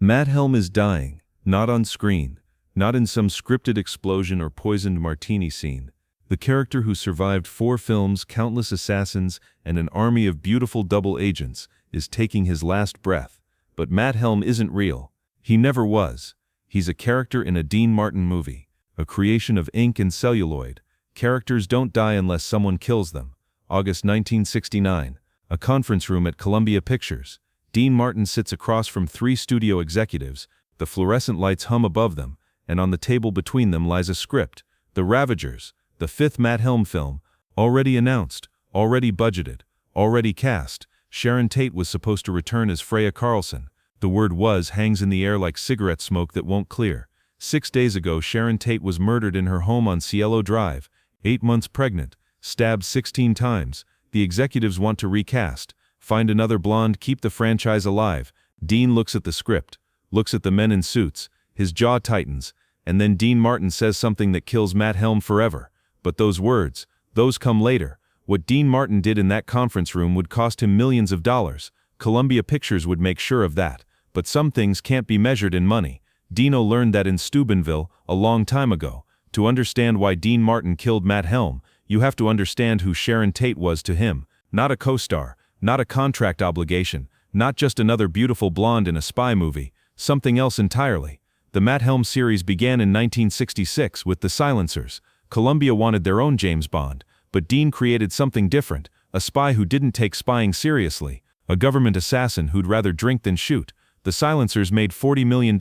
Matt Helm is dying, not on screen, not in some scripted explosion or poisoned martini scene. The character who survived 4 films, countless assassins, and an army of beautiful double agents is taking his last breath. But Matt Helm isn't real. He never was. He's a character in a Dean Martin movie, a creation of ink and celluloid. Characters don't die unless someone kills them. August 1969, a conference room at Columbia Pictures. Dean Martin sits across from 3 studio executives, the fluorescent lights hum above them, and on the table between them lies a script, The Ravagers, the 5th Matt Helm film, already announced, already budgeted, already cast. Sharon Tate was supposed to return as Freya Carlson. The word "was" hangs in the air like cigarette smoke that won't clear. 6 days ago, Sharon Tate was murdered in her home on Cielo Drive, 8 months pregnant, stabbed 16 times. The executives want to recast, find another blonde, keep the franchise alive. Dean looks at the script, looks at the men in suits, his jaw tightens, and then Dean Martin says something that kills Matt Helm forever. But those words, those come later. What Dean Martin did in that conference room would cost him millions of dollars. Columbia Pictures would make sure of that. But some things can't be measured in money. Dino learned that in Steubenville, a long time ago. To understand why Dean Martin killed Matt Helm, you have to understand who Sharon Tate was to him. Not a co-star, not a contract obligation, not just another beautiful blonde in a spy movie, something else entirely. The Matt Helm series began in 1966 with The Silencers. Columbia wanted their own James Bond, but Dean created something different, a spy who didn't take spying seriously, a government assassin who'd rather drink than shoot. The Silencers made $40 million,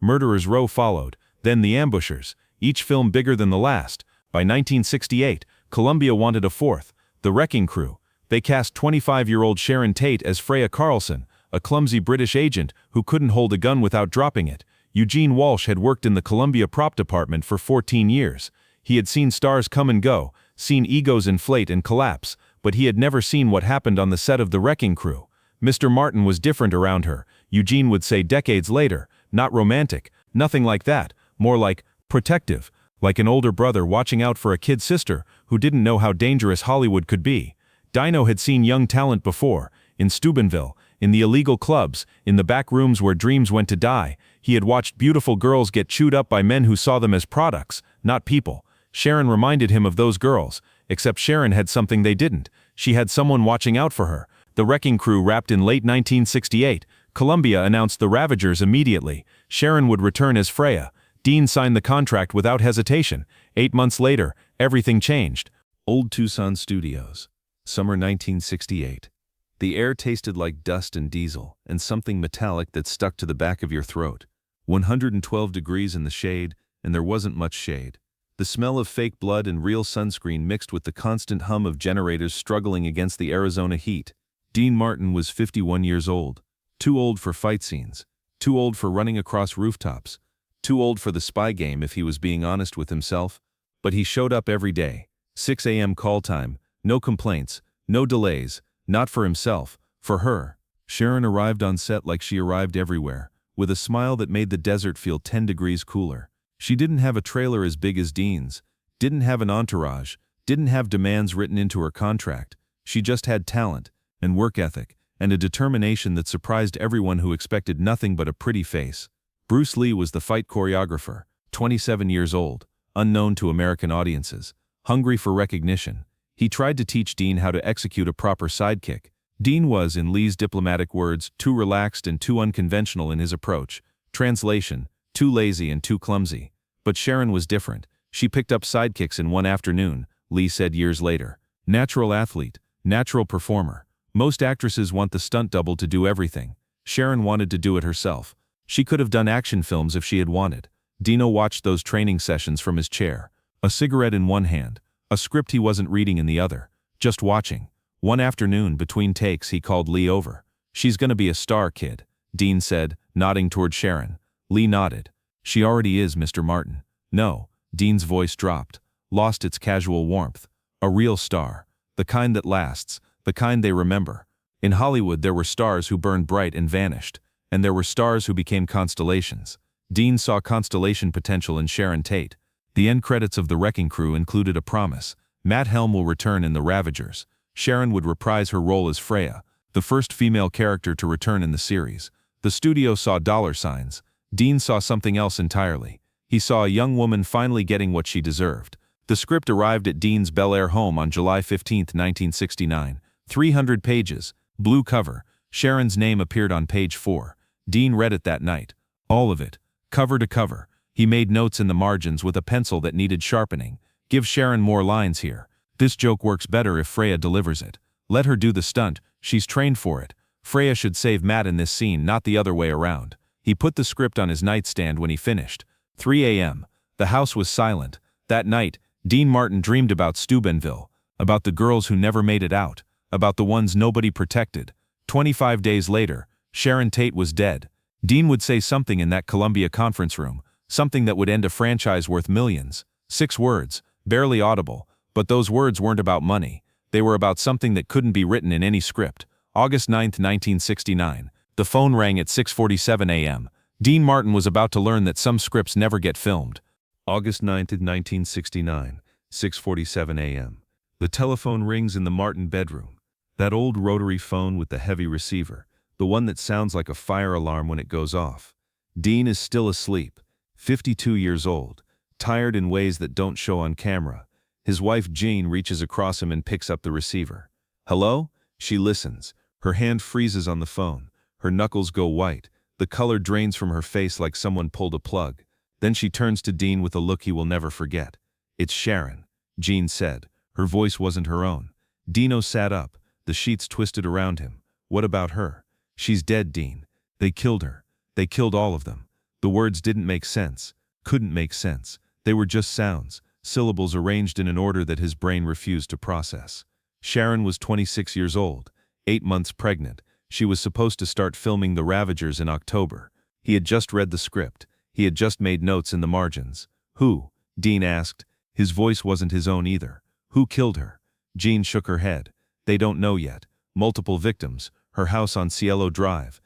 Murderers Row followed, then The Ambushers, each film bigger than the last. By 1968, Columbia wanted a 4th, The Wrecking Crew. They cast 25-year-old Sharon Tate as Freya Carlson, a clumsy British agent who couldn't hold a gun without dropping it. Eugene Walsh had worked in the Columbia prop department for 14 years. He had seen stars come and go, seen egos inflate and collapse, but he had never seen what happened on the set of The Wrecking Crew. Mr. Martin was different around her, Eugene would say decades later. Not romantic, nothing like that, more like protective, like an older brother watching out for a kid sister who didn't know how dangerous Hollywood could be. Dino had seen young talent before, in Steubenville, in the illegal clubs, in the back rooms where dreams went to die. He had watched beautiful girls get chewed up by men who saw them as products, not people. Sharon reminded him of those girls, except Sharon had something they didn't. She had someone watching out for her. The Wrecking Crew wrapped in late 1968. Columbia announced The Ravagers immediately. Sharon would return as Freya. Dean signed the contract without hesitation. 8 months later, everything changed. Old Tucson Studios. Summer 1968. The air tasted like dust and diesel, and something metallic that stuck to the back of your throat. 112 degrees in the shade, and there wasn't much shade. The smell of fake blood and real sunscreen mixed with the constant hum of generators struggling against the Arizona heat. Dean Martin was 51 years old. Too old for fight scenes. Too old for running across rooftops. Too old for the spy game if he was being honest with himself. But he showed up every day. 6 a.m. call time. No complaints. No delays. Not for himself. For her. Sharon arrived on set like she arrived everywhere, with a smile that made the desert feel 10 degrees cooler. She didn't have a trailer as big as Dean's. Didn't have an entourage. Didn't have demands written into her contract. She just had talent, and work ethic, and a determination that surprised everyone who expected nothing but a pretty face. Bruce Lee was the fight choreographer, 27 years old, unknown to American audiences, hungry for recognition. He tried to teach Dean how to execute a proper sidekick. Dean was, in Lee's diplomatic words, too relaxed and too unconventional in his approach. Translation, too lazy and too clumsy. But Sharon was different. She picked up sidekicks in one afternoon, Lee said years later. Natural athlete, natural performer. Most actresses want the stunt double to do everything. Sharon wanted to do it herself. She could have done action films if she had wanted. Dino watched those training sessions from his chair. A cigarette in one hand. A script he wasn't reading in the other. Just watching. One afternoon, between takes, he called Lee over. "She's gonna be a star, kid," Dean said, nodding toward Sharon. Lee nodded. "She already is, Mr. Martin." "No." Dean's voice dropped, lost its casual warmth. "A real star. The kind that lasts. The kind they remember. In Hollywood there were stars who burned bright and vanished. And there were stars who became constellations. Dean saw constellation potential in Sharon Tate. The end credits of The Wrecking Crew included a promise. Matt Helm will return in The Ravagers. Sharon would reprise her role as Freya, the first female character to return in the series. The studio saw dollar signs. Dean saw something else entirely. He saw a young woman finally getting what she deserved. The script arrived at Dean's Bel Air home on July 15, 1969. 300 pages, blue cover. Sharon's name appeared on page 4. Dean read it that night. All of it, cover to cover. He made notes in the margins with a pencil that needed sharpening. Give Sharon more lines here. This joke works better if Freya delivers it. Let her do the stunt, she's trained for it. Freya should save Matt in this scene, not the other way around. He put the script on his nightstand when he finished. 3 a.m. The house was silent. That night, Dean Martin dreamed about Steubenville, about the girls who never made it out, about the ones nobody protected. 25 days later, Sharon Tate was dead. Dean would say something in that Columbia conference room, something that would end a franchise worth millions. 6 words, barely audible, but those words weren't about money. They were about something that couldn't be written in any script. August 9, 1969. The phone rang at 6:47 a.m. Dean Martin was about to learn that some scripts never get filmed. August 9, 1969, 6:47 a.m. The telephone rings in the Martin bedroom. That old rotary phone with the heavy receiver, the one that sounds like a fire alarm when it goes off. Dean is still asleep, 52 years old, tired in ways that don't show on camera. His wife Jean reaches across him and picks up the receiver. Hello? She listens. Her hand freezes on the phone. Her knuckles go white. The color drains from her face like someone pulled a plug. Then she turns to Dean with a look he will never forget. It's Sharon, Jean said. Her voice wasn't her own. Dino sat up, the sheets twisted around him. What about her? She's dead, Dean. They killed her. They killed all of them. The words didn't make sense, couldn't make sense. They were just sounds, syllables arranged in an order that his brain refused to process. Sharon was 26 years old, 8 months pregnant. She was supposed to start filming The Ravagers in October. He had just read the script. He had just made notes in the margins. Who? Dean asked. His voice wasn't his own either. Who killed her? Jean shook her head. They don't know yet. Multiple victims. Her house on Cielo Drive.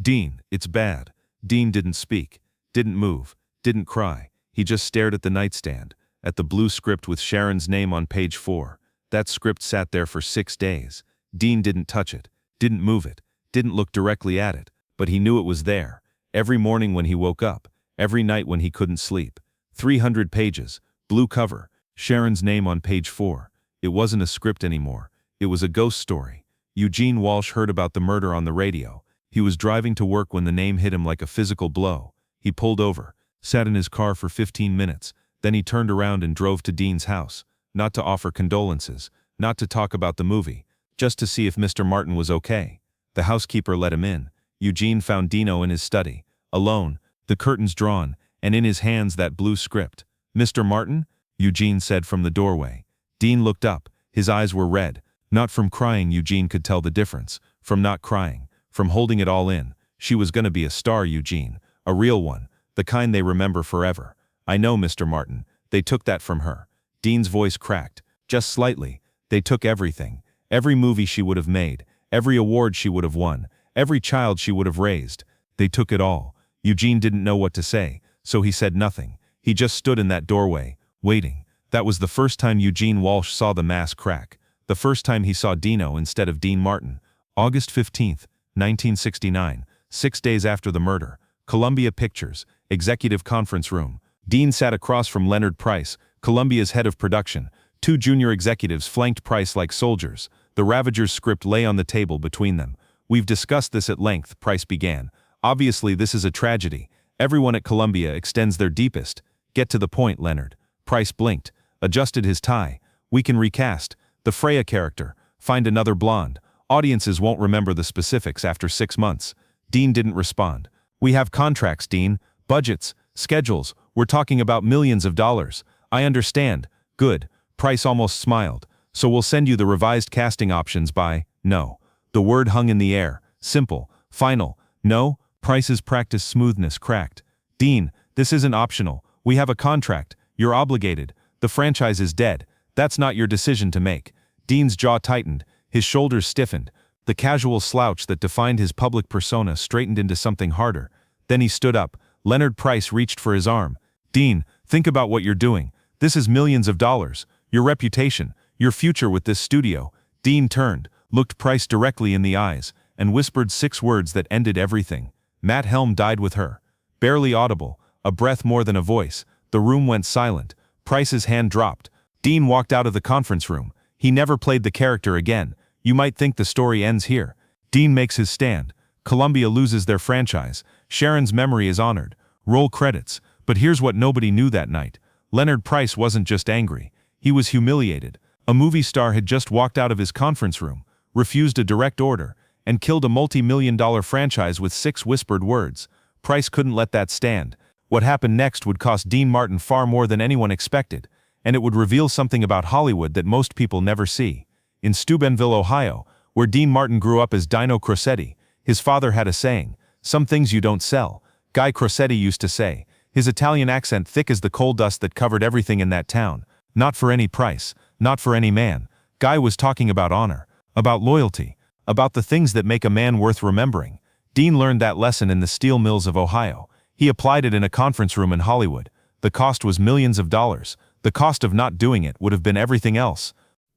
Dean, it's bad. Dean didn't speak, didn't move, didn't cry. He just stared at the nightstand, at the blue script with Sharon's name on page 4. That script sat there for 6 days. Dean didn't touch it, didn't move it, didn't look directly at it, but he knew it was there. Every morning when he woke up, every night when he couldn't sleep. 300 pages, blue cover, Sharon's name on page 4. It wasn't a script anymore. It was a ghost story. Eugene Walsh heard about the murder on the radio. He was driving to work when the name hit him like a physical blow. He pulled over, sat in his car for 15 minutes, then he turned around and drove to Dean's house, not to offer condolences, not to talk about the movie, just to see if Mr. Martin was okay. The housekeeper let him in. Eugene found Dino in his study, alone, the curtains drawn, and in his hands that blue script. Mr. Martin? Eugene said from the doorway. Dean looked up. His eyes were red. Not from crying, Eugene could tell the difference. From not crying. From holding it all in. She was gonna be a star, Eugene. A real one. The kind they remember forever. I know, Mr. Martin. They took that from her. Dean's voice cracked. Just slightly. They took everything. Every movie she would have made. Every award she would have won. Every child she would have raised. They took it all. Eugene didn't know what to say, so he said nothing. He just stood in that doorway, waiting. That was the first time Eugene Walsh saw the mask crack. The first time he saw Dino instead of Dean Martin. August 15th, 1969, 6 days after the murder. Columbia Pictures, executive conference room. Dean sat across from Leonard Price, Columbia's head of production. 2 junior executives flanked Price like soldiers. The Ravagers script lay on the table between them. We've discussed this at length, Price began. Obviously this is a tragedy. Everyone at Columbia extends their deepest. Get to the point, Leonard. Price blinked, adjusted his tie. We can recast the Freya character, find another blonde. Audiences won't remember the specifics after 6 months. Dean didn't respond. We have contracts, Dean, budgets, schedules. We're talking about millions of dollars. I understand. Good. Price almost smiled. So we'll send you the revised casting options by, no. The word hung in the air. Simple. Final. No. Price's practiced smoothness cracked. Dean, this isn't optional. We have a contract. You're obligated. The franchise is dead. That's not your decision to make. Dean's jaw tightened. His shoulders stiffened. The casual slouch that defined his public persona straightened into something harder. Then he stood up. Leonard Price reached for his arm. Dean, think about what you're doing. This is millions of dollars. Your reputation. Your future with this studio. Dean turned, looked Price directly in the eyes, and whispered 6 words that ended everything. Matt Helm died with her. Barely audible, a breath more than a voice, the room went silent. Price's hand dropped. Dean walked out of the conference room. He never played the character again. You might think the story ends here. Dean makes his stand. Columbia loses their franchise. Sharon's memory is honored. Roll credits. But here's what nobody knew that night. Leonard Price wasn't just angry. He was humiliated. A movie star had just walked out of his conference room, refused a direct order, and killed a multi-million-dollar franchise with 6 whispered words. Price couldn't let that stand. What happened next would cost Dean Martin far more than anyone expected, and it would reveal something about Hollywood that most people never see. In Steubenville, Ohio, where Dean Martin grew up as Dino Crossetti, his father had a saying, "Some things you don't sell." Guy Crossetti used to say, his Italian accent thick as the coal dust that covered everything in that town. Not for any price, not for any man. Guy was talking about honor, about loyalty, about the things that make a man worth remembering. Dean learned that lesson in the steel mills of Ohio. He applied it in a conference room in Hollywood. The cost was millions of dollars. The cost of not doing it would have been everything else.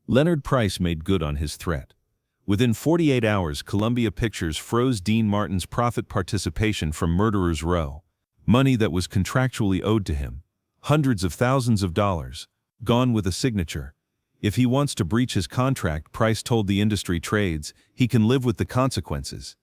Leonard Price made good on his threat. Within 48 hours, Columbia Pictures froze Dean Martin's profit participation from Murderers Row. Money that was contractually owed to him. Hundreds of thousands of dollars. Gone with a signature. If he wants to breach his contract, Price told the industry trades, he can live with the consequences.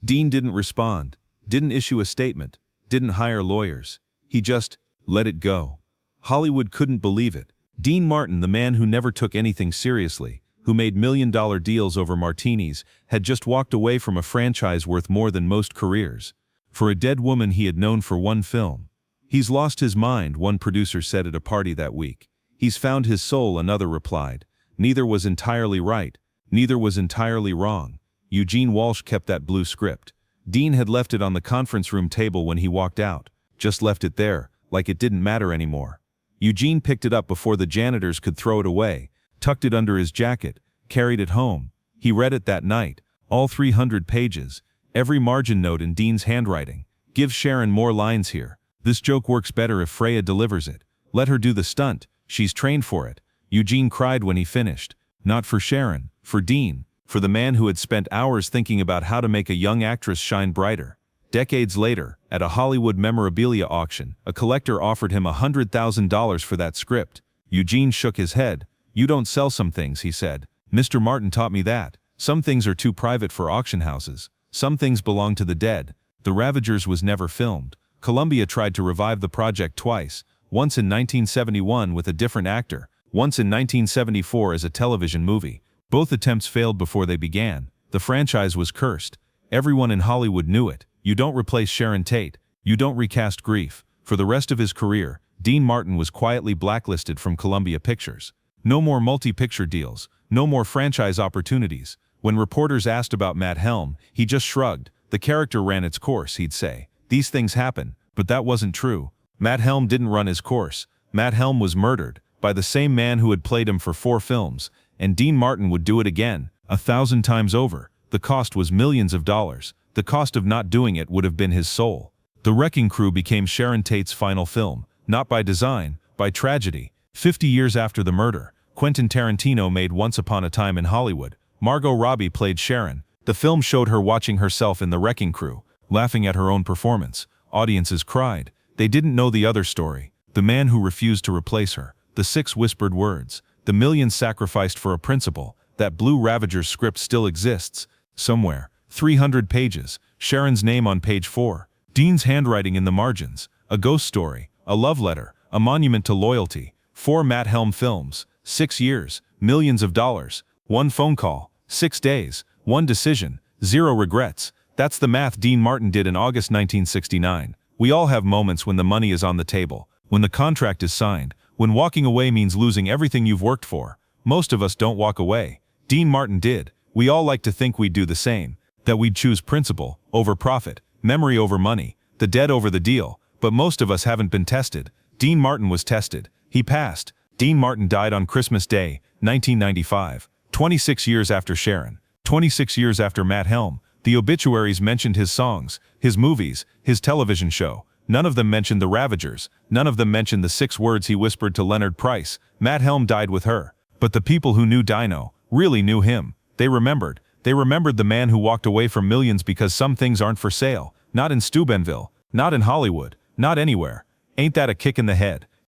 Dean didn't respond, didn't issue a statement, didn't hire lawyers. He just let it go. Hollywood couldn't believe it. Dean Martin, the man who never took anything seriously, who made million-dollar deals over martinis, had just walked away from a franchise worth more than most careers. For a dead woman he had known for one film. He's lost his mind, one producer said at a party that week. He's found his soul, another replied. Neither was entirely right, neither was entirely wrong. Eugene Walsh kept that blue script. Dean had left it on the conference room table when he walked out, just left it there, like it didn't matter anymore. Eugene picked it up before the janitors could throw it away, tucked it under his jacket, carried it home. He read it that night, all 300 pages, every margin note in Dean's handwriting. Give Sharon more lines here. This joke works better if Freya delivers it. Let her do the stunt. She's trained for it. Eugene cried when he finished. Not for Sharon, for Dean, for the man who had spent hours thinking about how to make a young actress shine brighter. Decades later, at a Hollywood memorabilia auction, a collector offered him $100,000 for that script. Eugene shook his head. You don't sell some things, he said. Mr. Martin taught me that. Some things are too private for auction houses. Some things belong to the dead. The Ravagers was never filmed. Columbia tried to revive the project twice, once in 1971 with a different actor, once in 1974 as a television movie. Both attempts failed before they began. The franchise was cursed. Everyone in Hollywood knew it. You don't replace Sharon Tate. You don't recast Grief. For the rest of his career, Dean Martin was quietly blacklisted from Columbia Pictures. No more multi-picture deals. No more franchise opportunities. When reporters asked about Matt Helm, he just shrugged. The character ran its course, he'd say. These things happen, but that wasn't true. Matt Helm didn't run his course. Matt Helm was murdered by the same man who had played him for 4 films, and Dean Martin would do it again, 1,000 times over. The cost was millions of dollars. The cost of not doing it would have been his soul. The Wrecking Crew became Sharon Tate's final film, not by design, by tragedy. 50 years after the murder, Quentin Tarantino made Once Upon a Time in Hollywood. Margot Robbie played Sharon. The film showed her watching herself in The Wrecking Crew, laughing at her own performance. Audiences cried. They didn't know the other story. The man who refused to replace her. The 6 whispered words. The millions sacrificed for a principle. That Blue Ravagers script still exists. Somewhere. 300 pages. Sharon's name on page 4. Dean's handwriting in the margins. A ghost story. A love letter. A monument to loyalty. 4 Matt Helm films. 6 years. Millions of dollars. 1 phone call. 6 days. 1 decision. 0 regrets. That's the math Dean Martin did in August 1969. We all have moments when the money is on the table, when the contract is signed, when walking away means losing everything you've worked for. Most of us don't walk away. Dean Martin did. We all like to think we'd do the same, that we'd choose principle over profit, memory over money, the dead over the deal, but most of us haven't been tested. Dean Martin was tested. He passed. Dean Martin died on Christmas Day, 1995, 26 years after Sharon, 26 years after Matt Helm. The obituaries mentioned his songs, his movies, his television show. None of them mentioned the Ravagers. None of them mentioned the 6 words he whispered to Leonard Price. Matt Helm died with her. But the people who knew Dino really knew him. They remembered. They remembered the man who walked away from millions because some things aren't for sale. Not in Steubenville, not in Hollywood, not anywhere. Ain't that a kick in the head?